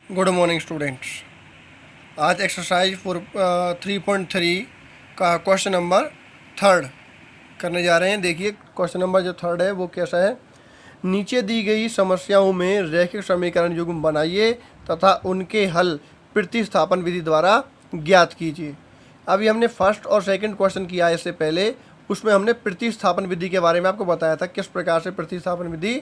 Good morning students. आज exercise 3.3 का question number 3 करने जा रहे हैं। देखिए क्वेश्चन नंबर जो 3 है वो कैसा है। नीचे दी गई समस्याओं में रैखिक समीकरण युग्म बनाइए तथा उनके हल प्रतिस्थापन विधि द्वारा ज्ञात कीजिए। अभी हमने फर्स्ट और सेकंड क्वेश्चन किया इससे पहले, उसमें हमने प्रतिस्थापन विधि के बारे में आपको बताया था किस प्रकार से प्रतिस्थापन विधि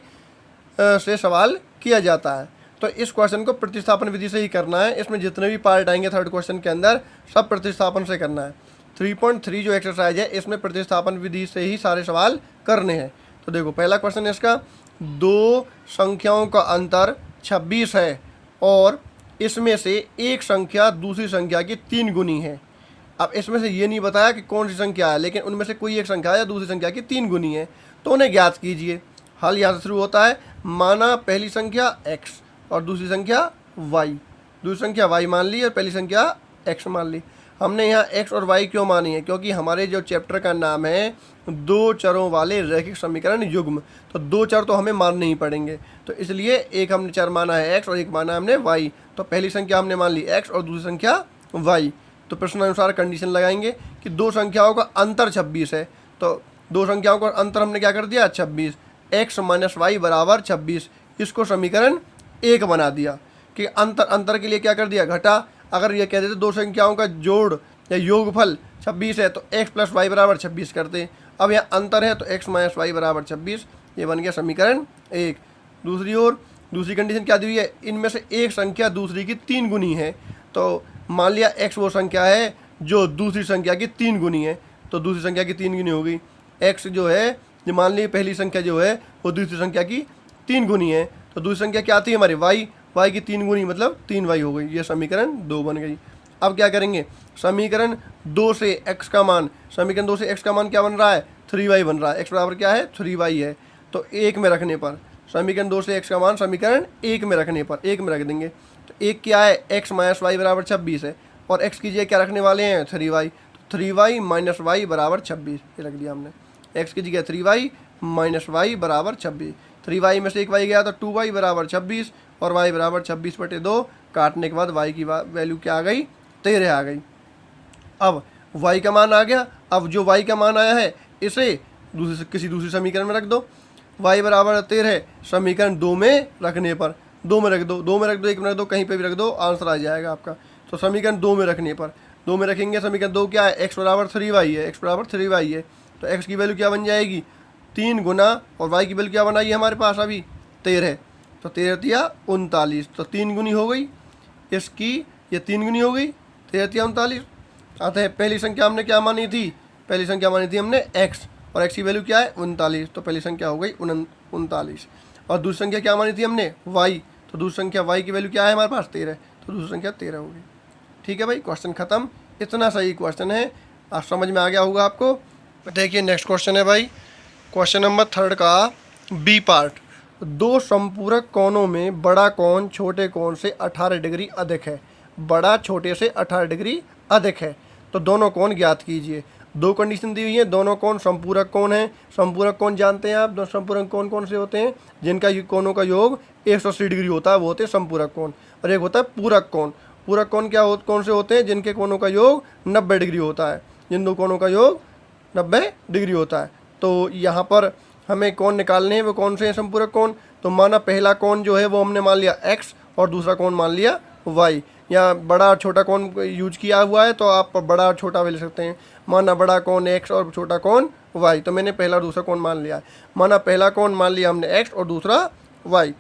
से सवाल किया जाता है। तो इस क्वेश्चन को प्रतिस्थापन विधि से ही करना है। इसमें जितने भी पार्ट आएंगे थर्ड क्वेश्चन के अंदर सब प्रतिस्थापन से करना है। 3.3 जो एक्सरसाइज है इसमें प्रतिस्थापन विधि से ही सारे सवाल करने हैं। तो देखो पहला क्वेश्चन है इसका, दो संख्याओं का अंतर 26 है और इसमें से एक संख्या दूसरी संख्या की 3 गुनी है। अब इसमें से ये नहीं बताया कि कौन सी संख्या है, लेकिन उनमें से कोई एक संख्या या दूसरी संख्या की 3 गुनी है, तो उन्हें ज्ञात कीजिए। हल यहाँ से शुरू होता है। माना पहली संख्या x और दूसरी संख्या y, दूसरी संख्या y मान ली और पहली संख्या x मान ली। हमने यहाँ x और y क्यों मानी है? क्योंकि हमारे जो चैप्टर का नाम है दो चरों वाले रैखिक समीकरण युग्म, तो दो चर तो हमें मानने ही पड़ेंगे। तो इसलिए एक हमने चर माना है x और एक माना है हमने y। तो पहली संख्या हमने मान ली x और दूसरी संख्या y। तो प्रश्नानुसार कंडीशन लगाएंगे कि दो संख्याओं का अंतर 26 है। तो दो संख्याओं का अंतर हमने क्या कर दिया? 26। x माइनस वाई बराबर 26। इसको समीकरण 1 बना दिया कि अंतर के लिए क्या कर दिया? घटा। अगर ये कह देते दो संख्याओं का जोड़ या योगफल 26 है तो x प्लस वाई बराबर 26 करते। अब यहाँ अंतर है तो x माइनस वाई बराबर 26। ये बन गया समीकरण 1। दूसरी ओर दूसरी कंडीशन क्या दी हुई है? इनमें से एक संख्या दूसरी की 3 गुनी है। तो मान लिया x वो संख्या है जो दूसरी संख्या की 3 गुनी है, तो दूसरी संख्या की 3 गुनी हो गई। x जो है, जो मान ली पहली संख्या जो है वो दूसरी संख्या की 3 गुनी है, तो दूसरी संख्या क्या आती है हमारी? y की 3 गुनी मतलब 3y हो गई। ये समीकरण 2 बन गई। अब क्या करेंगे? समीकरण 2 से x का मान, समीकरण 2 से x का मान क्या बन रहा है? 3y बन रहा है। x बराबर क्या है? 3y है। तो 1 में रखने पर समीकरण 2 से x का मान समीकरण 1 में रखने पर 1 में रख देंगे। तो 1 क्या है? x माइनस वाई बराबर 26 है और x की जगह क्या रखने वाले हैं? 3y। तो 3y माइनस वाई बराबर 26 ये रख दिया हमने। x की जगह 3y माइनस वाई बराबर 26। 3y में से एक y गया तो 2y बराबर 26 और y बराबर 26/2। काटने के बाद y की वैल्यू क्या आ गई? 13 आ गई। अब y का मान आ गया। अब जो y का मान आया है इसे किसी दूसरी समीकरण में रख दो। y बराबर 13 समीकरण 2 में रखने पर 2 में रख दो, 2 में रख दो, 1 में रख दो, कहीं पे भी रख दो, आंसर आ जाएगा आपका। तो समीकरण 2 में रखने पर 2 में रखेंगे। समीकरण 2 क्या है? x बराबर 3y है, x बराबर 3y है। तो x की वैल्यू क्या बन जाएगी? 3 गुना, और y की वैल्यू क्या बनाई है हमारे पास अभी? 13। तो 13 तिया 39, तो 3 गुनी हो गई इसकी, ये 3 गुनी हो गई, 13 तिया 39। आते हैं पहली संख्या हमने क्या मानी थी? पहली संख्या मानी थी हमने x और x की वैल्यू क्या है? 39। तो पहली संख्या हो गई 39। और दूसरी संख्या क्या मानी थी हमने? y। तो दूसरी संख्या y की वैल्यू क्या है हमारे पास? 13। तो दूसरी संख्या 13 हो गई। ठीक है भाई, क्वेश्चन खत्म। इतना सही क्वेश्चन है, आप समझ में आ गया होगा आपको। देखिए नेक्स्ट क्वेश्चन है भाई, क्वेश्चन नंबर 3 का बी पार्ट। दो संपूरक कोणों में बड़ा कोण छोटे कोण से 18 डिग्री अधिक है। बड़ा छोटे से 18 डिग्री अधिक है, तो दोनों कोण ज्ञात कीजिए। दो कंडीशन दी हुई है, दोनों कोण संपूरक कोण है। संपूरक कोण जानते हैं आप? दो संपूरक कोण कौन से होते हैं? जिनका कोणों का योग 180 डिग्री होता है, वो होते हैं संपूरक कोण। और एक होता है पूरक कोण। पूरक कोण कौन से होते हैं? जिनके कोणों का योग 90 डिग्री होता है, जिन दो कोणों का योग 90 डिग्री होता है। तो यहाँ पर हमें कोण निकालने हैं, वो कौन से हैं संपूरक कोण? तो माना पहला कोण जो है वो हमने मान लिया x और दूसरा कोण मान लिया y। यहाँ बड़ा और छोटा कोण यूज किया हुआ है, तो आप बड़ा और छोटा भी ले सकते हैं। माना बड़ा कोण x और छोटा कोण y, तो मैंने पहला और दूसरा कोण मान लिया है। माना पहला कोण मान लिया हमने x और दूसरा y।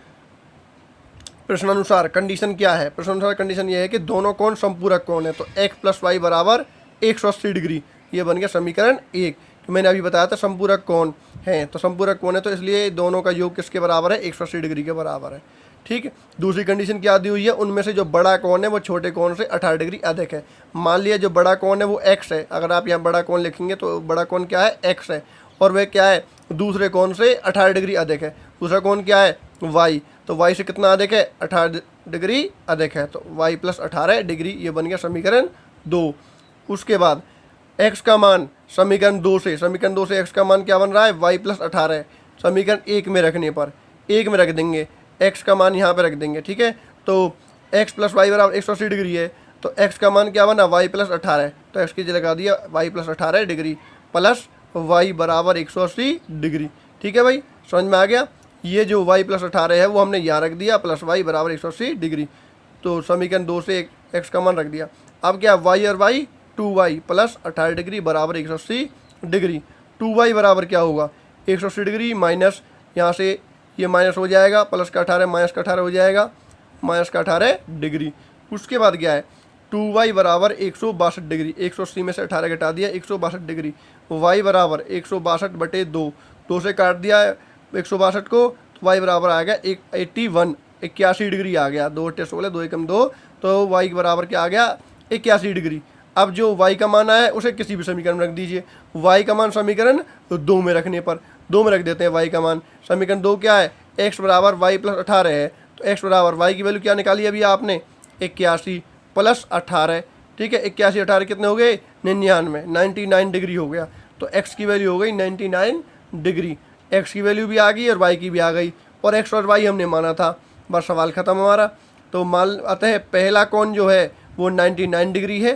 प्रश्नानुसार कंडीशन क्या है? प्रश्नानुसार कंडीशन ये है कि दोनों कोण संपूरक कोण है, तो x प्लस वाई बराबर 180 डिग्री। ये बन गया समीकरण 1। तो मैंने अभी बताया था संपूरक कोण है, तो संपूरक कोण है तो इसलिए दोनों का योग किसके बराबर है? 180 डिग्री के बराबर है। ठीक है। दूसरी कंडीशन क्या दी हुई है? उनमें से जो बड़ा कोण है वो छोटे कोण से 18 डिग्री अधिक है। मान लिया जो बड़ा कोण है वो x है। अगर आप यहाँ बड़ा कोण लिखेंगे तो बड़ा कोण क्या है? x है, और वह क्या है? दूसरे कोण से 18 डिग्री अधिक है। दूसरा कोण क्या है? y। तो y से कितना अधिक है? 18 डिग्री अधिक है, तो y प्लस 18 डिग्री। ये बन गया समीकरण 2। उसके बाद x का मान समीकरण 2 से x का मान क्या बन रहा है? y plus 18। समीकरण 1 में रखने पर 1 में रख देंगे, x का मान यहाँ पे रख देंगे। ठीक है। तो एक्स प्लस वाई बराबर 180 डिग्री है, तो एक्स का मान क्या बना, वाई प्लस 18, तो एक्स की जगह लगा दिया Y plus 18 degree plus Y बराबर 180 डिग्री। ठीक है भाई, समझ में आ गया। ये जो वाई प्लस 18 है वो हमने यहाँ रख दिया, प्लस वाई बराबर 180 डिग्री। तो समीकरण 2 से एक्स का मान रख दिया। अब क्या, वाई और वाई 2y प्लस 18 डिग्री बराबर 180 डिग्री। 2y बराबर क्या होगा, 180 डिग्री माइनस यहाँ से ये माइनस हो जाएगा, प्लस का 18 माइनस का 18 हो जाएगा, माइनस का 18 डिग्री। उसके बाद क्या है, 2y बराबर 162 डिग्री, 180 में से 18 घटा दिया 162 डिग्री। y बराबर 162 बटे 2, 2 से काट दिया 162 को, तो y बराबर आ गया 81 डिग्री आ गया। 2 टेस्ट बोले 2 एकम 2, तो y बराबर क्या आ गया, 81 डिग्री। अब जो y का मान आया उसे किसी भी समीकरण में रख दीजिए। y का मान समीकरण 2 में रखने पर 2 में रख देते हैं y का मान। समीकरण 2 क्या है, x बराबर वाई प्लस 18 है, तो x बराबर y की वैल्यू क्या निकाली अभी आपने, 81 प्लस 18। ठीक है, 81 18 कितने हो गए, 99 डिग्री हो गया। तो x की वैल्यू हो गई 99 डिग्री। x की वैल्यू भी आ गई और y की भी आ गई, और x और y हमने माना था, बस सवाल ख़त्म हमारा। तो मान आता है पहला कोण जो है वो 99 डिग्री है।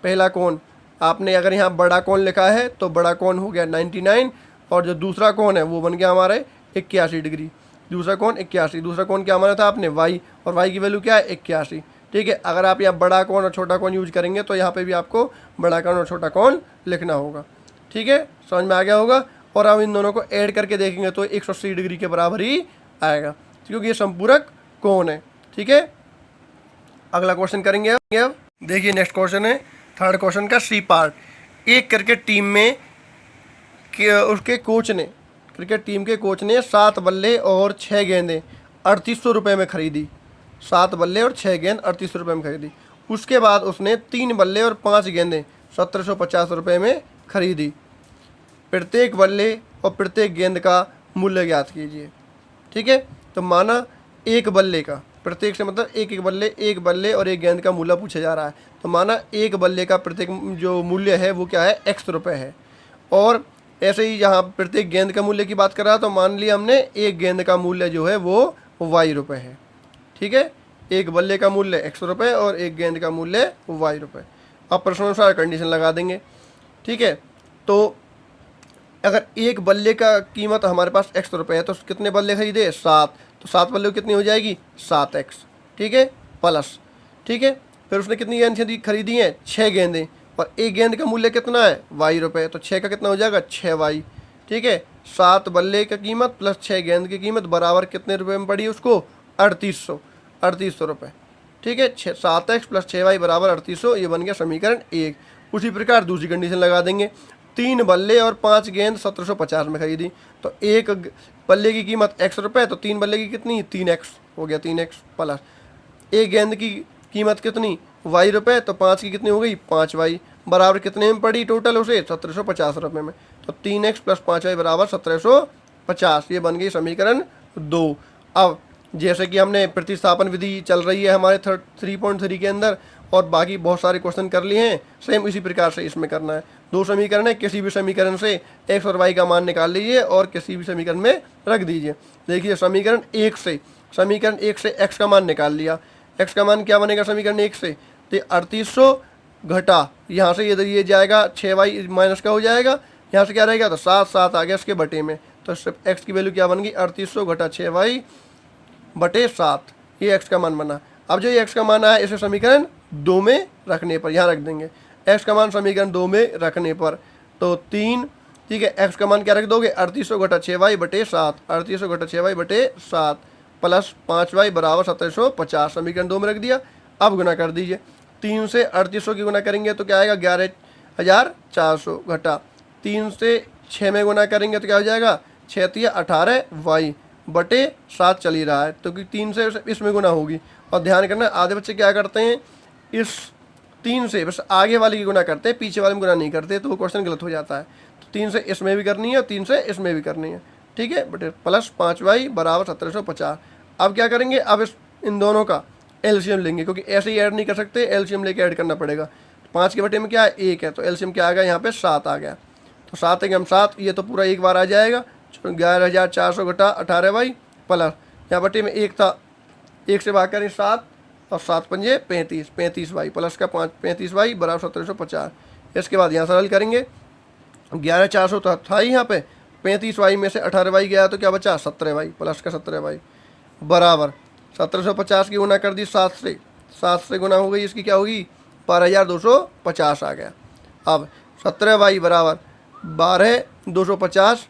पहला कोण आपने अगर यहाँ बड़ा कोण लिखा है तो बड़ा कोण हो गया 99, और जो दूसरा कोण है वो बन गया हमारे 81 डिग्री। दूसरा कोण 81, दूसरा कोण क्या माना था आपने, y, और y की वैल्यू क्या है 81। ठीक है, अगर आप यहाँ बड़ा कोण और छोटा कोण यूज करेंगे तो यहाँ पे भी आपको बड़ा कोण और छोटा कोण लिखना होगा। ठीक है, समझ में आ गया होगा। और हम इन दोनों को ऐड करके देखेंगे तो 180 डिग्री के बराबर ही आएगा, क्योंकि ये संपूरक कोण है। ठीक है, अगला क्वेश्चन करेंगे अब। देखिए नेक्स्ट क्वेश्चन है थर्ड क्वेश्चन का सी पार्ट। एक क्रिकेट टीम में उसके कोच ने, क्रिकेट टीम के कोच ने 7 बल्ले और 6 गेंदें 3800 रुपये में खरीदी। 7 बल्ले और 6 गेंद 3800 रुपये में खरीदी। उसके बाद उसने 3 बल्ले और 5 गेंदें 1750 रुपये में खरीदी। प्रत्येक बल्ले और प्रत्येक गेंद का मूल्य ज्ञात कीजिए। ठीक है, तो माना एक बल्ले का, प्रत्येक से मतलब एक बल्ले और एक गेंद का मूल्य पूछा जा रहा है। तो माना एक बल्ले का प्रत्येक जो मूल्य है वो क्या है, x रुपये है। और ऐसे ही यहाँ प्रत्येक गेंद का मूल्य की बात कर रहा, तो मान लिया हमने एक गेंद का मूल्य जो है वो y रुपये है। ठीक है, एक बल्ले का मूल्य x रुपये और एक गेंद का मूल्य y रुपये। अब प्रश्नानुसार कंडीशन लगा देंगे। ठीक है, तो अगर एक बल्ले का कीमत हमारे पास x रुपये है तो कितने बल्ले खरीदे, 7, तो 7 बल्ले कितनी हो जाएगी, 7x। ठीक है, प्लस, ठीक है, फिर उसने कितनी गेंद खरीदी हैं, 6 गेंदें, और एक गेंद का मूल्य कितना है, y रुपये, तो 6 का कितना हो जाएगा, 6y। ठीक है, 7 बल्ले का कीमत प्लस 6 गेंद की कीमत बराबर कितने रुपए में पड़ी उसको, 3800 रुपये। ठीक है, 7x प्लस 6y बराबर 3800, ये बन गया समीकरण 1। उसी प्रकार दूसरी कंडीशन लगा देंगे। 3 बल्ले और 5 गेंद 1750 में खरीदी, तो एक बल्ले की कीमत x रुपये, तो 3 बल्ले की कितनी, 3x हो गया, 3x प्लस एक गेंद की कीमत कितनी, y रुपये, तो 5 की कितनी हो गई, 5y बराबर कितने में पड़ी टोटल उसे, 1750 रुपये में। तो 3x प्लस 5y बराबर 1750, ये बन गई समीकरण 2। अब जैसे कि हमने प्रतिस्थापन विधि चल रही है हमारे 3.3 के अंदर, और बाकी बहुत सारे क्वेश्चन कर लिए हैं, सेम इसी प्रकार से इसमें करना है। 2 समीकरण है, किसी भी समीकरण से x और y का मान निकाल लीजिए और किसी भी समीकरण में रख दीजिए। देखिए समीकरण 1 से x का मान निकाल लिया। x का मान क्या बनेगा समीकरण 1 से, तो 3800 घटा यहाँ से इधर ये जाएगा, 6y माइनस का हो जाएगा, यहाँ से क्या रहेगा, तो 7 आ गया इसके बटे में, तो x की वैल्यू क्या बन गई, 3800 घटा 6y बटे 7, ये x का मान बना। अब जो ये x का मान आया इसे समीकरण 2 में रखने पर यहाँ रख देंगे। x का मान समीकरण 2 में रखने पर तो 3, ठीक है, x का मान क्या रख दोगे, 3800 घटा 6y बटे 7, 3800 घटा 6y बटे 7 प्लस 5y बराबर 1750, समीकरण 2 में रख दिया। अब गुना कर दीजिए, 3 से 3800 की गुना करेंगे तो क्या आएगा, 11400 घटा 3 से 6 में गुना करेंगे तो क्या हो जाएगा, 6 तिया 18y बटे 7 चल ही रहा है, तो कि 3 से इसमें गुना होगी। और ध्यान करना आधे बच्चे क्या करते हैं, इस 3 से बस आगे वाले की गुना करते हैं, पीछे वाले में गुना नहीं करते, तो वो क्वेश्चन गलत हो जाता है। तो 3 से इसमें भी करनी है और 3 से इसमें भी करनी है। ठीक है, बटे प्लस 5y बराबर 1750। अब क्या करेंगे, अब इन दोनों का एलसीएम लेंगे, क्योंकि ऐसे ही ऐड नहीं कर सकते, एलसीएम लेके ऐड करना पड़ेगा। 5 के बटे में क्या है, 1 है, तो एलसीएम क्या आ गया यहाँ पे 7 आ गया, तो 7 है हम 7, ये तो पूरा एक बार आ जाएगा। 11400 घटा 18y प्लस यहाँ बटे में 1 था, 1 से भाग करें 7 और 7 पंजे 35, 35y प्लस का 35y बराबर 1750। इसके बाद यहाँ से हल करेंगे, 11400 तो था ही यहाँ पे, 35y में से 18y गया तो क्या बचा 17y प्लस का 17y बराबर 1750 की गुना कर दी 7 से गुना हो गई, इसकी क्या होगी 12250 आ गया। अब 17y बराबर 12250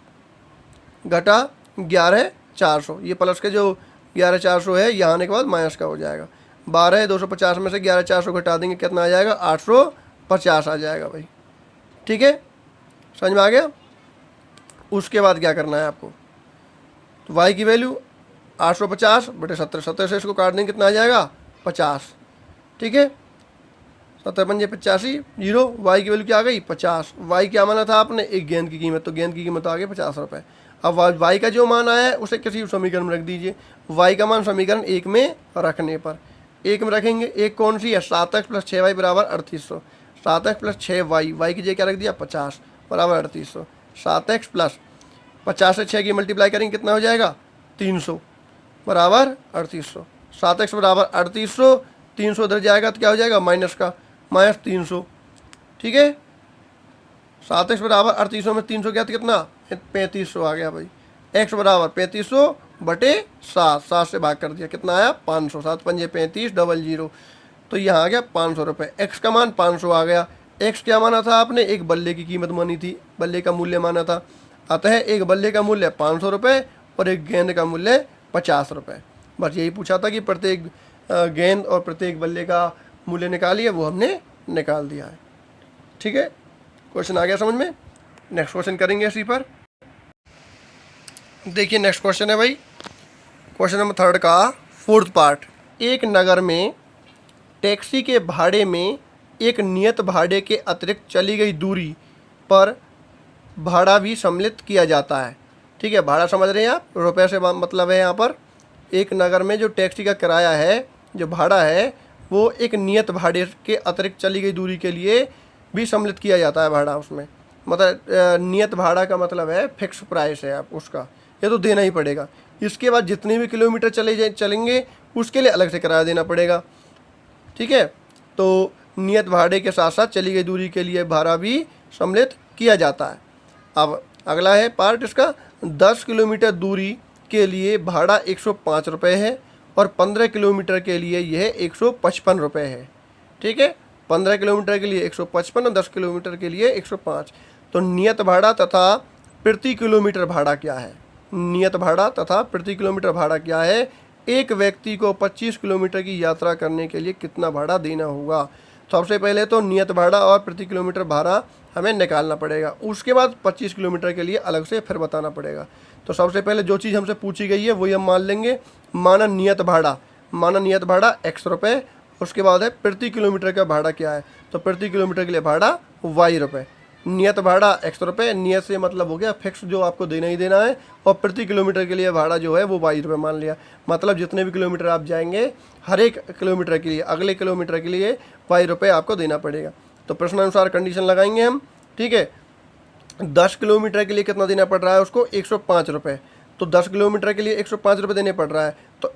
घटा 11400, ये प्लस के जो 11400 है यहाँ आने के बाद माइनस का हो जाएगा। 12250 में से 11400 घटा देंगे, कितना आ जाएगा 850 आ जाएगा भाई। ठीक है, समझ में आ गया। उसके बाद क्या करना है आपको, तो y की वैल्यू 850 बटे 70 से इसको काट देंगे, कितना आ जाएगा 50। ठीक है, 70 पंजे 85 जीरो, y की वैल्यू क्या आ गई 50। y क्या माना था आपने, एक गेंद की कीमत, तो गेंद की कीमत आ गई 50 रुपये। अब y का जो मान आया है उसे किसी समीकरण में रख दीजिए। y का मान समीकरण 1 में रखने पर, 1 में रखेंगे, एक कौन सी है 7x + 6y बराबर 3800। 7x + 6y, y की जगह क्या रख दिया 50 बराबर 3800। 7x + 50 से 6 की मल्टीप्लाई करेंगे, कितना हो जाएगा 300 बराबर 3800। 7x बराबर 3800, 300 उधर जाएगा तो क्या हो जाएगा माइनस का, माइनस 300। ठीक है, 7x बराबर 3800 में 300 क्या, कितना 3500 आ गया भाई। x बराबर 3500 बटे 7 से भाग कर दिया, कितना आया 500। 7 पंजे 35 डबल 0, तो यहाँ आ गया 500 रुपये। x का मान 500 आ गया। x क्या माना था आपने, एक बल्ले की कीमत मानी थी, बल्ले का मूल्य माना था। अतः एक बल्ले का मूल्य 500 रुपये और एक गेंद का मूल्य 50 रुपये। बस यही पूछा था कि प्रत्येक गेंद और प्रत्येक बल्ले का मूल्य निकालिए, वो हमने निकाल दिया है। ठीक है, क्वेश्चन आ गया समझ में। नेक्स्ट क्वेश्चन करेंगे इसी पर। देखिए नेक्स्ट क्वेश्चन है भाई, क्वेश्चन नंबर 3 का 4th पार्ट। एक नगर में टैक्सी के भाड़े में एक नियत भाड़े के अतिरिक्त चली गई दूरी पर भाड़ा भी सम्मिलित किया जाता है। ठीक है, भाड़ा समझ रहे हैं आप, रुपये से मतलब है यहाँ पर। एक नगर में जो टैक्सी का किराया है, जो भाड़ा है, वो एक नियत भाड़े के अतिरिक्त चली गई दूरी के लिए भी सम्मिलित किया जाता है भाड़ा उसमें। मतलब नियत भाड़ा का मतलब है फिक्स प्राइस है आप उसका, ये तो देना ही पड़ेगा। इसके बाद जितने भी किलोमीटर चलेंगे उसके लिए अलग से किराया देना पड़ेगा। ठीक है, तो नियत भाड़े के साथ साथ चली गई दूरी के लिए भाड़ा भी सम्मिलित किया जाता है। अब अगला है पार्ट इसका, 10 किलोमीटर दूरी के लिए भाड़ा 105 रुपये है और 15 किलोमीटर के लिए यह 155 रुपये है। ठीक है, 15 किलोमीटर के लिए 155 और 10 किलोमीटर के लिए 105। तो नियत भाड़ा तथा प्रति किलोमीटर भाड़ा क्या है, नियत भाड़ा तथा प्रति किलोमीटर भाड़ा क्या है। एक व्यक्ति को 25 किलोमीटर की यात्रा करने के लिए कितना भाड़ा देना होगा। सबसे पहले तो नियत भाड़ा और प्रति किलोमीटर भाड़ा हमें निकालना पड़ेगा, उसके बाद 25 किलोमीटर के लिए अलग से फिर बताना पड़ेगा। तो सबसे पहले जो चीज़ हमसे पूछी गई है वही हम मान लेंगे। माना नियत भाड़ा x रुपये, उसके बाद है प्रति किलोमीटर का भाड़ा क्या है, तो प्रति किलोमीटर के लिए भाड़ा y रुपये। नियत भाड़ा x रुपये, नियत से मतलब हो गया फिक्स जो आपको देना ही देना है, और प्रति किलोमीटर के लिए भाड़ा जो है वो y रुपये मान लिया। मतलब जितने भी किलोमीटर आप जाएंगे हर एक किलोमीटर के लिए, अगले किलोमीटर के लिए y रुपये आपको देना पड़ेगा। तो प्रश्नानुसार कंडीशन लगाएंगे हम। ठीक है, 10 किलोमीटर के लिए कितना देना पड़ रहा है उसको 105 रुपये, तो 10 किलोमीटर के लिए 105 रुपये देने पड़ रहा है। तो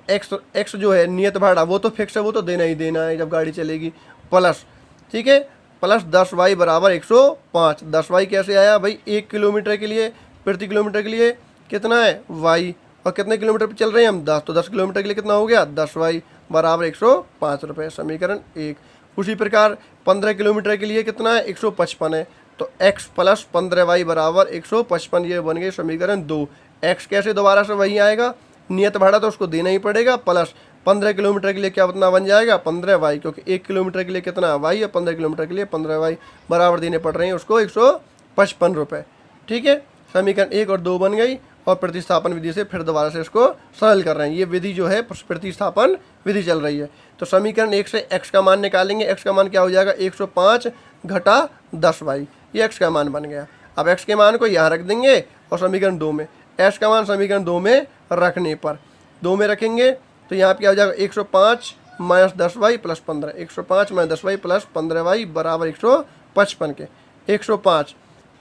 x जो है नियत भाड़ा वो तो फिक्स है, वो तो देना ही देना है जब गाड़ी चलेगी, प्लस ठीक है प्लस 10y बराबर 105। 10y कैसे आया भाई, 1 किलोमीटर के लिए प्रति किलोमीटर के लिए कितना है y, और कितने किलोमीटर पर चल रहे हैं हम 10, तो 10 किलोमीटर के लिए कितना हो गया 10y बराबर 105 रुपये, समीकरण 1। उसी प्रकार 15 किलोमीटर के लिए कितना है 155 है, तो x प्लस 15y बराबर 155, ये बन गए समीकरण 2। x कैसे दोबारा से वही आएगा, नियत भाड़ा तो उसको देना ही पड़ेगा, प्लस 15 किलोमीटर के लिए क्या कितना बन जाएगा 15y, क्योंकि 1 किलोमीटर के लिए कितना y है, 15 किलोमीटर के लिए 15y बराबर देने पड़ रहे हैं उसको 155 रुपये। ठीक है, समीकरण 1 और 2 बन गई, और प्रतिस्थापन विधि से फिर दोबारा से इसको सरल कर रहे हैं। ये विधि जो है प्रतिस्थापन विधि चल रही है। तो समीकरण 1 से x का मान निकालेंगे, x का मान क्या हो जाएगा 105 घटा 10y, ये x का मान बन गया। अब x के मान को यहाँ रख देंगे और समीकरण 2 में, x का मान समीकरण 2 में रखने पर 2 में रखेंगे तो यहाँ पे क्या हो जाएगा 105 minus 10y plus 15, 105 minus 10y plus 15y बराबर 155 के 105,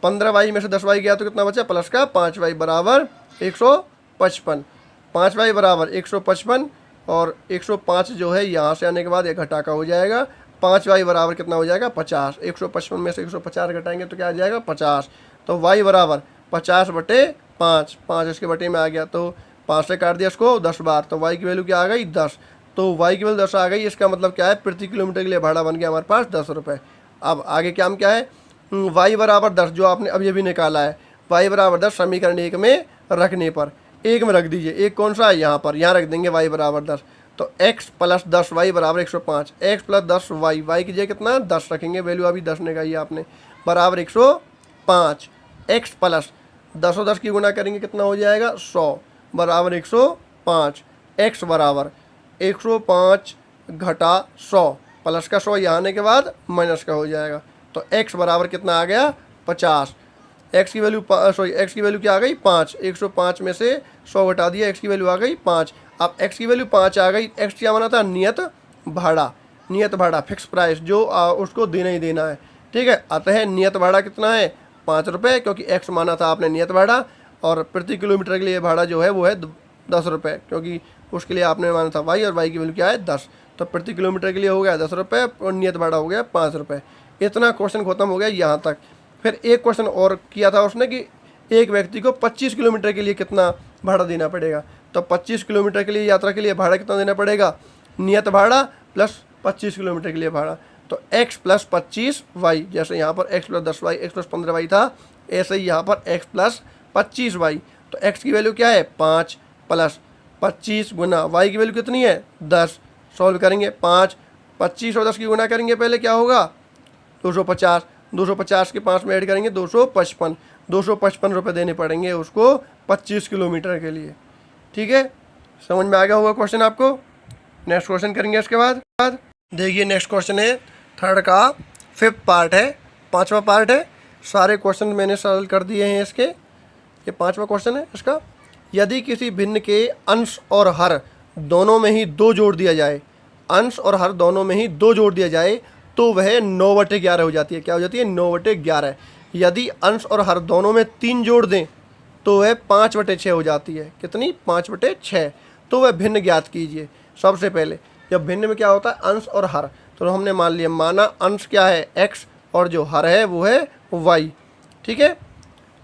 15y में से 10y गया तो कितना बचा प्लस का 5y बराबर 155, 5y बराबर 155 और 105 जो है यहाँ से आने के बाद एक घटा का हो जाएगा। 5y बराबर कितना हो जाएगा 50। 155 में से 150 घटाएंगे तो क्या आ जाएगा 50। तो y बराबर 50/5, 5 इसके बटे में आ गया तो 5 से काट दिया इसको 10 बार, तो y की वैल्यू क्या आ गई 10। तो y की वैल्यू 10 आ गई। इसका मतलब क्या है, प्रति किलोमीटर के लिए भाड़ा बन गया हमारे पास 10 रुपये। अब आगे क्या है, y बराबर 10 जो आपने अभी अभी निकाला है, y बराबर 10 समीकरण 1 में रखने पर, 1 में रख दीजिए। एक कौन सा है, यहाँ पर, यहाँ रख देंगे y बराबर 10। तो x प्लस 10y बराबर 105। x प्लस 10y, y की जगह कितना 10 रखेंगे, वैल्यू अभी 10 निकाली आपने, बराबर 105। x प्लस 10 और 10 की गुना करेंगे कितना हो जाएगा 100, बराबर 105। x बराबर 105 घटा 100, प्लस का 100 यहाँ आने के बाद माइनस का हो जाएगा। तो x बराबर कितना आ गया 50। x की वैल्यू x की वैल्यू क्या आ गई 5। 105 में से 100 घटा दिया, x की वैल्यू आ गई 5। अब x की वैल्यू 5 आ गई। x क्या माना था, नियत भाड़ा, नियत भाड़ा फिक्स प्राइस जो उसको देना ही देना है, ठीक है। अतः नियत भाड़ा कितना है 5 रुपये, क्योंकि x माना था आपने नियत भाड़ा, और प्रति किलोमीटर के लिए भाड़ा जो है वो है 10 रुपये, क्योंकि उसके लिए आपने माना था y, और y की वैल्यू क्या है 10। तो प्रति किलोमीटर के लिए हो गया 10 रुपये और नियत भाड़ा हो गया 5 रुपये। इतना क्वेश्चन खत्म हो गया यहाँ तक। फिर एक क्वेश्चन और किया था उसने कि एक व्यक्ति को 25 किलोमीटर के लिए कितना भाड़ा देना पड़ेगा। तो 25 किलोमीटर के लिए यात्रा के लिए भाड़ा कितना देना पड़ेगा, नियत भाड़ा प्लस 25 किलोमीटर के लिए भाड़ा। तो x प्लस 25y, जैसे यहाँ पर x plus 10y, x plus 15y था, ऐसे ही यहाँ पर x प्लस 25y। तो x की वैल्यू क्या है 5 प्लस 25 गुना y की वैल्यू कितनी है 10। सॉल्व करेंगे 5, 25 और 10 की गुना करेंगे, पहले क्या होगा 250, 250 के 5 में ऐड करेंगे 255, 255 रुपये देने पड़ेंगे उसको 25 किलोमीटर के लिए, ठीक है। समझ में आ गया होगा क्वेश्चन आपको। नेक्स्ट क्वेश्चन करेंगे इसके बाद। देखिए नेक्स्ट क्वेश्चन है थर्ड का 5th पार्ट है, 5वां पार्ट है। सारे क्वेश्चन मैंने सॉल्व कर दिए हैं इसके, ये 5वां क्वेश्चन है इसका। यदि किसी भिन्न के अंश और हर दोनों में ही 2 जोड़ दिया जाए, अंश और हर दोनों में ही 2 जोड़ दिया जाए तो वह 9/11 हो जाती है। क्या हो जाती है 9/11। यदि अंश और हर दोनों में 3 जोड़ दें तो वह 5/6 हो जाती है। कितनी 5/6। तो वह भिन्न ज्ञात कीजिए। सबसे पहले जब भिन्न में क्या होता है अंश और हर, तो हमने मान लिया, माना अंश क्या है x और जो हर है वो है y, ठीक है।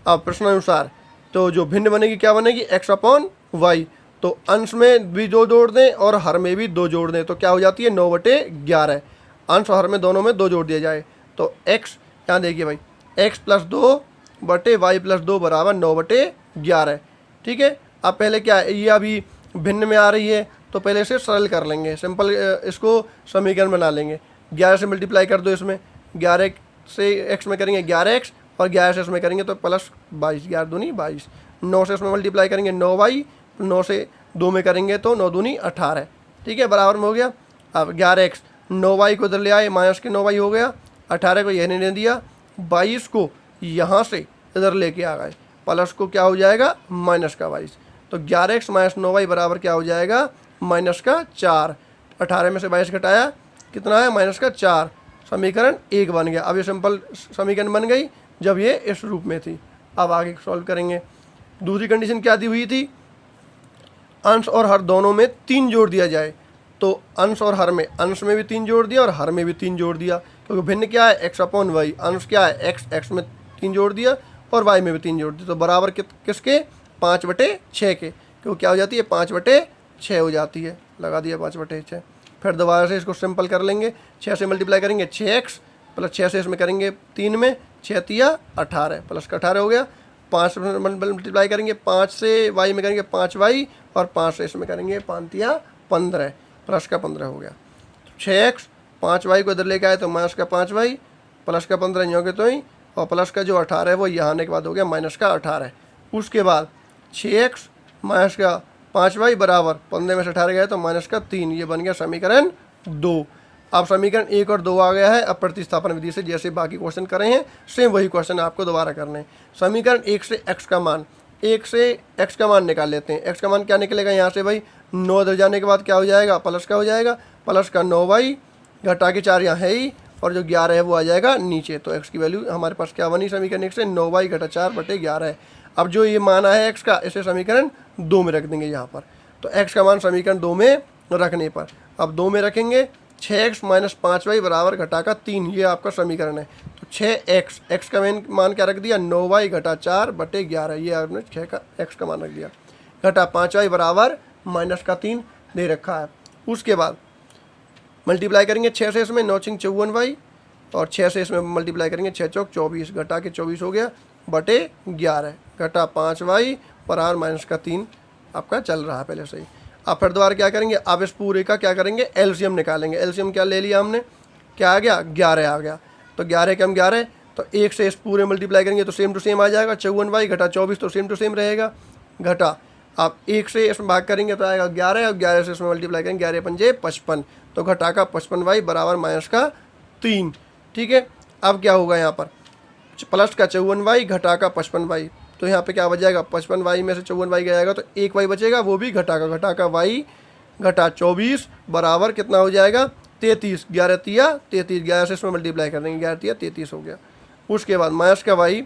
अब प्रश्नानुसार तो जो भिन्न बनेगी क्या बनेगी x/y। तो अंश में भी 2 जोड़ दें और हर में भी 2 जोड़ दें तो क्या हो जाती है 9/11। अंश और हर में दोनों में 2 जोड़ दिया जाए तो x, यहाँ देखिए भाई, x प्लस 2 बटे y प्लस 2 बराबर 9/11, ठीक है। अब पहले क्या है, ये अभी भिन्न में आ रही है तो पहले इसे सरल कर लेंगे, सिंपल इसको समीकरण बना लेंगे। 11 से मल्टीप्लाई कर दो, इसमें 11 से x में करेंगे 11x और 11 से इसमें करेंगे तो प्लस 22, 11 दूनी 22। 9 से इसमें मल्टीप्लाई करेंगे 9y, 9 से 2 में करेंगे तो 9 दूनी 18, ठीक है, बराबर में हो गया। अब 11x, 9y को इधर ले आए, माइनस के 9y हो गया, 18 को यह नहीं दिया, 22 को यहाँ से इधर लेके आ गए, प्लस को क्या हो जाएगा माइनस का 22। तो 11x माइनस 9y बराबर क्या हो जाएगा माइनस का 4। 18 में से 22 घटाया कितना है माइनस का 4। समीकरण 1 बन गया। अब ये सिंपल समीकरण बन गई जब ये इस रूप में थी। अब आगे सॉल्व करेंगे। दूसरी कंडीशन क्या दी हुई थी, अंश और हर दोनों में 3 जोड़ दिया जाए। तो अंश और हर में, अंश में भी 3 जोड़ दिया और हर में भी 3 जोड़ दिया, क्योंकि भिन्न क्या है x/y। अंश क्या है x में 3 जोड़ दिया और y में भी 3 जोड़ दिया, तो बराबर किसके 5/6 के, क्योंकि क्या हो जाती है 5/6 हो जाती है। लगा दिया 5/6। फिर दोबारा से इसको सिंपल कर लेंगे, 6 से मल्टीप्लाई करेंगे 6x प्लस 6 से इसमें करेंगे 3 में, 6 तिया 18 प्लस का 18 हो गया। 5 से मल्टीप्लाई करेंगे 5 से y में करेंगे 5y और 5 से इसमें करेंगे 5 तिया 15 प्लस का 15 हो गया। 6x 5y को इधर लेके आए तो माइनस का 5y प्लस का 15 नहीं हो गया तो ही, और प्लस का जो 18 है वो यहाँ आने के बाद हो गया माइनस का 18। उसके बाद 6x माइनस का 5y बराबर 15 में से 18 गया तो माइनस का 3। ये बन गया समीकरण 2। अब समीकरण 1 और 2 आ गया है। अब प्रतिस्थापन विधि से जैसे बाकी क्वेश्चन कर रहे हैं सेम वही क्वेश्चन आपको दोबारा करने हैं। समीकरण 1 से x का मान, 1 से x का मान निकाल लेते हैं। x का मान क्या निकलेगा यहाँ से भाई, 9 इधर जाने के बाद क्या हो जाएगा प्लस का हो जाएगा, प्लस का 9y घटा के 4 यहाँ है ही, और जो 11 है वो आ जाएगा नीचे। तो x की वैल्यू हमारे पास क्या बनी समीकरण 1 से 9y घटा 4/11 है। अब जो ये मान आया है x का, इसे समीकरण 2 में रख देंगे यहाँ पर। तो x का मान समीकरण 2 में रखने पर। अब 2 में रखेंगे 6x माइनस 5y बराबर घटा का 3, ये आपका समीकरण है। तो 6x, x का मान क्या रख दिया 9y घटा 4 बटे 11, ये आपने 6 का x का मान रख दिया, घटा 5y बराबर माइनस का 3 दे रखा है। उसके बाद मल्टीप्लाई करेंगे 6 से इसमें 9 चिंग 54y, और 6 से इसमें मल्टीप्लाई करेंगे 6 चौक 24, घटा के 24 हो गया बटे 11, घटा 5y बराबर माइनस का 3 आपका चल रहा है पहले से ही। अब फिर दोबारा क्या करेंगे, अब इस पूरे का क्या करेंगे एलसीएम निकालेंगे। एलसीएम क्या ले लिया हमने, क्या आ गया 11 आ गया। तो 11 कम 11, तो 1 से इस पूरे मल्टीप्लाई करेंगे तो सेम टू सेम आ जाएगा, 54y घटा 24 तो सेम टू सेम रहेगा, घटा आप 1 से इसमें भाग करेंगे तो आएगा 11, और 11 से इसमें मल्टीप्लाई करेंगे 11 पंजे 55, तो घटा का 55y बराबर माइनस का 3। ठीक है, अब क्या होगा यहाँ पर प्लस का 54y घटा का 55y, तो यहाँ पे क्या बच जाएगा 55y में से 54y गया जाएगा तो 1y बचेगा, वो भी घटा का y घटा 24 बराबर कितना हो जाएगा 33, 11 तिया 33, 11 से इसमें मल्टीप्लाई कर देंगे 11 तिया 33 हो गया। उसके बाद माइनस का y,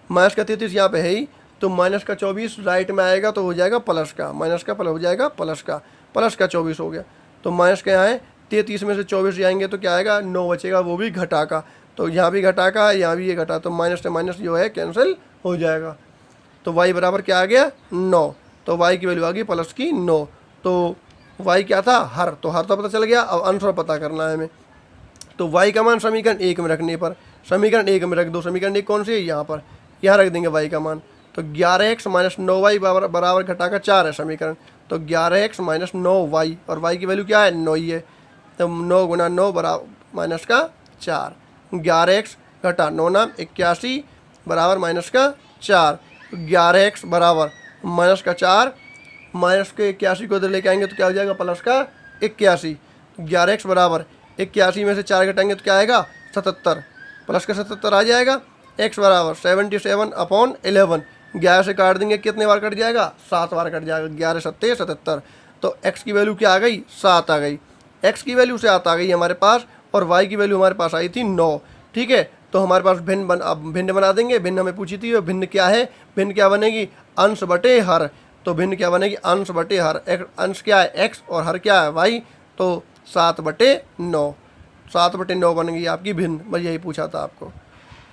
माइनस का 33 यहाँ पे है ही, तो माइनस का 24 राइट में आएगा तो हो जाएगा प्लस का, माइनस का प्लस हो जाएगा प्लस का 24 हो गया। तो माइनस का यहाँ है 33 में से 24 जाएंगे तो क्या आएगा 9 बचेगा, वो भी घटा का, तो यहाँ भी घटा का यहाँ भी ये घटा, तो माइनस से माइनस जो है कैंसिल हो जाएगा। तो y बराबर क्या आ गया 9, तो y की वैल्यू आ गई प्लस की 9। तो y क्या था हर, तो हर तो पता चल गया, अब आंसर पता करना है हमें। तो y का मान समीकरण 1 में रखने पर, समीकरण 1 में रख दो, समीकरण 1 कौन सी है यहाँ पर, यहाँ रख देंगे y का मान। तो 11x माइनस 9y बराबर घटा का 4 है समीकरण, तो 11x माइनस 9y, और y की वैल्यू क्या है 9 ही है, तो 9 गुना 9 बराबर माइनस का 4, 11x घटा 9 नाम 81 बराबर माइनस का 4, 11x बराबर माइनस का 4, माइनस के 81 को इधर लेके आएंगे तो क्या हो जाएगा प्लस का 81, 11x बराबर 81 में से 4 घटाएंगे तो क्या आएगा 77, प्लस का 77 आ जाएगा, x बराबर 77 अपॉन 11, 11 से काट देंगे कितने बार कट जाएगा 7 बार कट जाएगा, 11 सत्ते 77, तो x की वैल्यू क्या आ गई 7 आ गई, x की वैल्यू 7 आ गई हमारे पास, और y की वैल्यू हमारे पास आई थी 9। ठीक है, तो हमारे पास भिन्न बना देंगे, भिन्न हमें पूछी थी, भिन्न क्या है, भिन्न क्या बनेगी अंश बटे हर, तो भिन्न क्या बनेगी अंश बटे हर, अंश क्या है x और हर क्या है y, तो 7 बटे 9, 7 बटे 9 बन गई आपकी भिन्न, बस यही पूछा था आपको।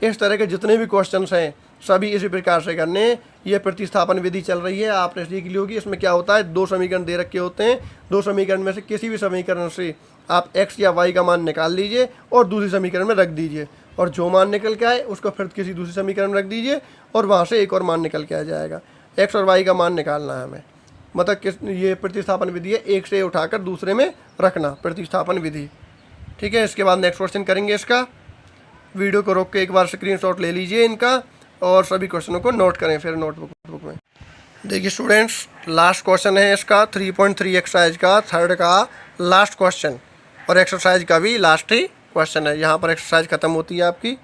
इस तरह के जितने भी क्वेश्चंस हैं सभी इसी प्रकार से करने। ये प्रतिस्थापन विधि चल रही है, आपने सीख ली होगी। इसमें क्या होता है 2 समीकरण दे रखे होते हैं, 2 समीकरण में से किसी भी समीकरण से आप x या y का मान निकाल लीजिए और दूसरी समीकरण में रख दीजिए, और जो मान निकल के आए उसको फिर किसी दूसरी समीकरण में रख दीजिए, और वहाँ से एक और मान निकल के आ जाएगा। x और y का मान निकालना है हमें, मतलब किस, ये प्रतिस्थापन विधि है, एक से उठाकर दूसरे में रखना, प्रतिस्थापन विधि। ठीक है, इसके बाद नेक्स्ट क्वेश्चन करेंगे। इसका वीडियो को रोक के एक बार स्क्रीनशॉट ले लीजिए इनका, और सभी क्वेश्चनों को नोट करें फिर नोटबुक में। देखिए स्टूडेंट्स, लास्ट क्वेश्चन है इसका 3.3 एक्सरसाइज का, थर्ड का लास्ट क्वेश्चन, और एक्सरसाइज का भी लास्ट ही क्वेश्चन है। यहाँ पर एक्सरसाइज खत्म होती है आपकी,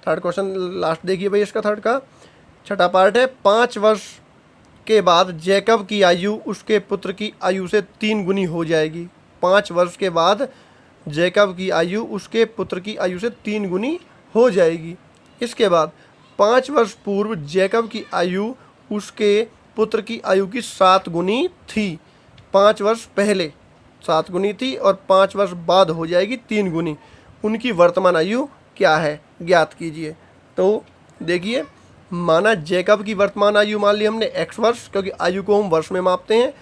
थर्ड क्वेश्चन लास्ट देखिए भाई इसका, थर्ड का छठा पार्ट है। 5 वर्ष के बाद जैकब की आयु उसके पुत्र की आयु से 3 गुनी हो जाएगी। 5 वर्ष के बाद जैकब की आयु उसके पुत्र की आयु से 3 गुनी हो जाएगी। इसके बाद 5 वर्ष पूर्व जैकब की आयु उसके पुत्र की आयु की 7 गुनी थी। 5 वर्ष पहले 7 गुनी थी और 5 वर्ष बाद हो जाएगी 3 गुनी। उनकी वर्तमान आयु क्या है, ज्ञात कीजिए। तो देखिए, माना जैकब की वर्तमान आयु मान ली हमने x वर्ष, क्योंकि आयु को हम वर्ष में मापते हैं,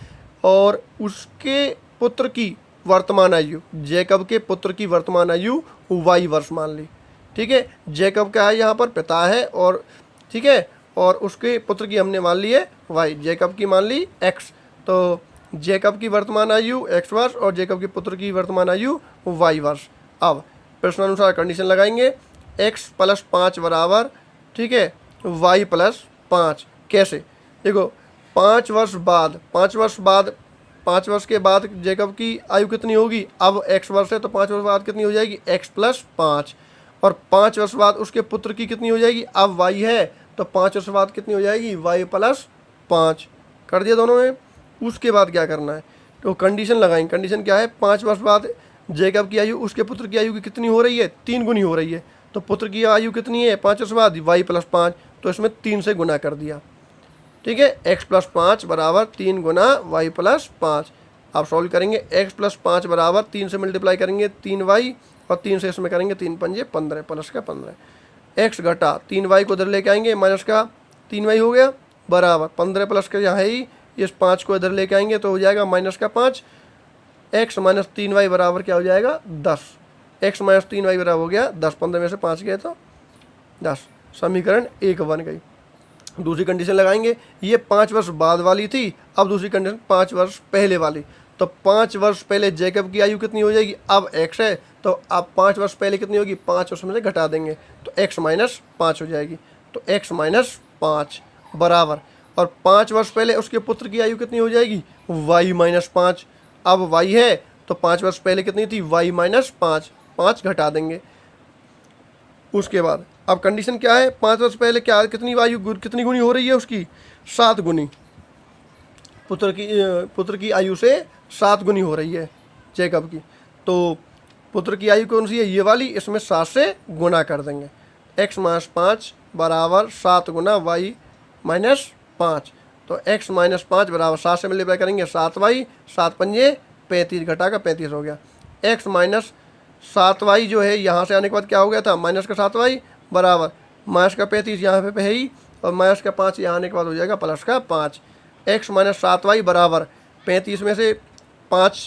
और उसके पुत्र की वर्तमान आयु, जैकब के पुत्र की वर्तमान आयु y वर्ष मान ली। ठीक है, जैकब का है यहाँ पर पिता है, और ठीक है, और उसके पुत्र की हमने मान ली है y, जैकब की मान ली x। तो जैकब की वर्तमान आयु x वर्ष और जैकब के पुत्र की वर्तमान आयु y वर्ष। अब प्रश्नानुसार कंडीशन लगाएंगे, x + 5 बराबर, ठीक है, y + 5। कैसे, देखो 5 वर्ष बाद, 5 वर्ष के बाद जैकब की आयु कितनी होगी, अब x वर्ष है तो 5 वर्ष बाद कितनी हो जाएगी x + 5, और 5 वर्ष बाद उसके पुत्र की कितनी हो जाएगी, अब y है तो 5 वर्ष बाद कितनी हो जाएगी y + 5। कर दिया दोनों में। उसके बाद क्या करना है, तो कंडीशन लगाएंगे। कंडीशन क्या है, 5 वर्ष बाद जैकब की आयु उसके पुत्र की आयु की कितनी हो रही है, 3 गुनी हो रही है। तो पुत्र की आयु कितनी है 5 वर्ष बाद, y + 5, तो इसमें 3 से गुना कर दिया। ठीक है, x + 5 बराबर 3 गुना y + 5। आप सॉल्व करेंगे x + 5 बराबर 3 से मल्टीप्लाई करेंगे 3y और 3 से इसमें करेंगे 3 पंजे 15 प्लस का 15 x घटा 3y को इधर लेके आएंगे माइनस का 3y हो गया बराबर 15 प्लस का यहाँ है ही इस 5 को इधर लेके आएंगे तो हो जाएगा माइनस का 5 x - 3y बराबर क्या हो जाएगा 10 x - 3y बराबर हो गया 10 15 में से 5 गए तो 10 समीकरण 1 बन गई। दूसरी कंडीशन लगाएंगे ये 5 वर्ष बाद वाली थी अब दूसरी कंडीशन 5 वर्ष पहले वाली तो 5 वर्ष पहले जैकब की आयु कितनी हो जाएगी अब x है तो अब 5 वर्ष पहले कितनी होगी 5 वर्ष में से घटा देंगे तो x - 5 हो जाएगी तो x - 5 बराबर और 5 वर्ष पहले उसके पुत्र की आयु कितनी हो जाएगी y - 5 अब y है तो 5 वर्ष पहले कितनी थी y - 5 5 घटा देंगे। उसके बाद अब कंडीशन क्या है 5 वर्ष पहले क्या कितनी आयु कितनी गुनी हो रही है उसकी 7 गुनी पुत्र की आयु से 7 गुनी हो रही है जैकब की तो पुत्र की आयु कौन सी है ये वाली इसमें 7 से गुना कर देंगे x - 5 बराबर 7 गुना y - 5 तो x - 5 बराबर 7 से मल्टीप्लाई करेंगे 7y 7 पंजे 35 घटा का 35 हो गया x - 7y जो है यहाँ से आने के बाद क्या हो गया था माइनस का 7y बराबर माइनस का 35 यहाँ पे है ही और माइनस का 5 यहाँ आने के बाद हो जाएगा प्लस का 5 x - 7y बराबर 35 में से 5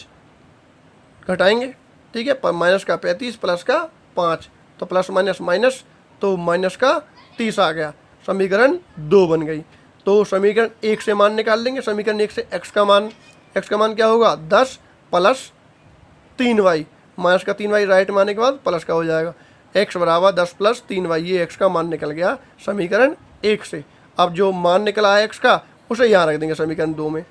घटाएंगे ठीक है माइनस का 35 प्लस का 5 तो प्लस माइनस माइनस तो माइनस का 30 आ गया समीकरण 2 बन गई। तो समीकरण 1 से मान निकाल लेंगे समीकरण 1 से x का मान क्या होगा 10 + 3y माइनस का 3y राइट में आने के बाद प्लस का हो जाएगा x बराबर 10 + 3y ये x का मान निकल गया समीकरण 1 से। अब जो मान निकला है x का उसे यहाँ रख देंगे समीकरण 2 में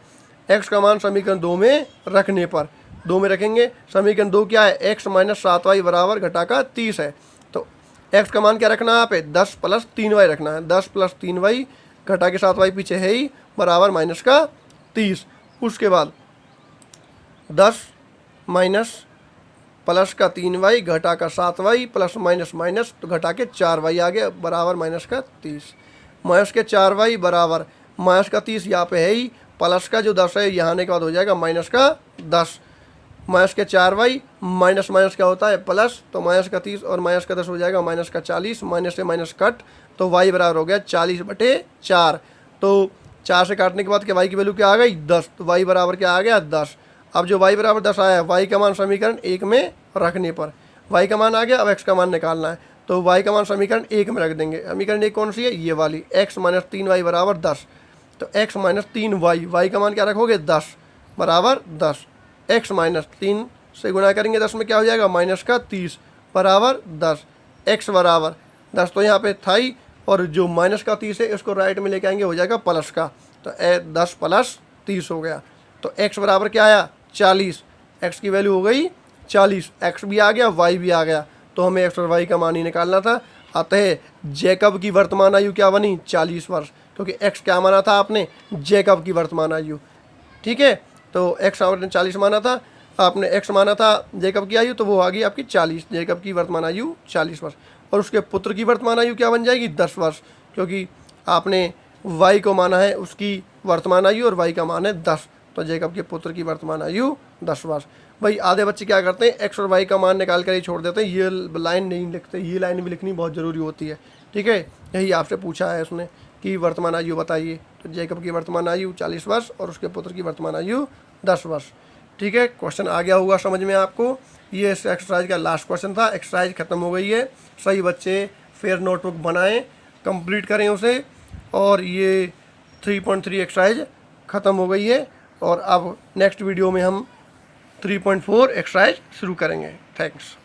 x का मान समीकरण 2 में रखने पर 2 में रखेंगे समीकरण 2 क्या है x - 7y बराबर घटा का 30 है तो x का मान क्या रखना है यहाँ पे 10 + 3y रखना है 10 + 3y घटा के 7y पीछे है ही बराबर माइनस का 30 उसके बाद 10 माइनस प्लस का 3y घटा का 7y प्लस माइनस माइनस तो घटा के 4y आ गया बराबर माइनस का 30 माइनस के 4y बराबर माइनस का 30 यहाँ पे है ही प्लस का जो 10 है यहाँ आने के बाद हो जाएगा माइनस का 10 माइनस के 4y माइनस माइनस क्या होता है प्लस तो माइनस का 30 और माइनस का 10 हो जाएगा माइनस का 40 माइनस से माइनस कट तो y बराबर हो गया 40/4 तो 4 से काटने के बाद के y की वैल्यू क्या आ गई 10 तो y बराबर क्या आ गया 10। अब जो y बराबर 10 आया y का मान समीकरण 1 में रखने पर y का मान आ गया अब x का मान निकालना है तो y का मान समीकरण 1 में रख देंगे समीकरण 1 कौन सी है ये वाली x - 3y बराबर 10 तो x - 3y y का मान क्या रखोगे 10 बराबर 10 x - 3 से गुणा करेंगे 10 में क्या हो जाएगा माइनस का 30 बराबर 10 x बराबर 10 तो यहाँ पे था ही और जो माइनस का 30 है इसको राइट में लेके आएंगे हो जाएगा प्लस का तो 10 + 30 हो गया तो x बराबर क्या आया 40 x की वैल्यू हो गई 40 x भी आ गया y भी आ गया तो हमें x और y का मान ही निकालना था। अतः जैकब की वर्तमान आयु क्या बनी 40 वर्ष क्योंकि x क्या माना था आपने जैकब की वर्तमान आयु ठीक है तो x आपने 40 माना था आपने x माना था जैकब की आयु तो वो आ गई आपकी 40 जैकब की वर्तमान आयु 40 वर्ष और उसके पुत्र की वर्तमान आयु क्या बन जाएगी 10 वर्ष क्योंकि आपने y को माना है उसकी वर्तमान आयु और y का मान है 10 तो जैकब के पुत्र की वर्तमान आयु 10 वर्ष। भाई आधे बच्चे क्या करते हैं x और y का मान निकाल कर ही छोड़ देते हैं ये लाइन नहीं लिखते ये लाइन भी लिखनी बहुत ज़रूरी होती है ठीक है। यही आपसे पूछा है उसने कि वर्तमान आयु बताइए तो जैकब की वर्तमान आयु 40 वर्ष और उसके पुत्र की वर्तमान आयु 10 वर्ष ठीक है। क्वेश्चन आ गया होगा समझ में आपको ये इस एक्सरसाइज का लास्ट क्वेश्चन था एक्सरसाइज ख़त्म हो गई है। सही बच्चे फिर नोटबुक बनाएं कंप्लीट करें उसे और ये 3.3 एक्सरसाइज ख़त्म हो गई है और अब नेक्स्ट वीडियो में हम 3.4 एक्सरसाइज शुरू करेंगे। थैंक्स।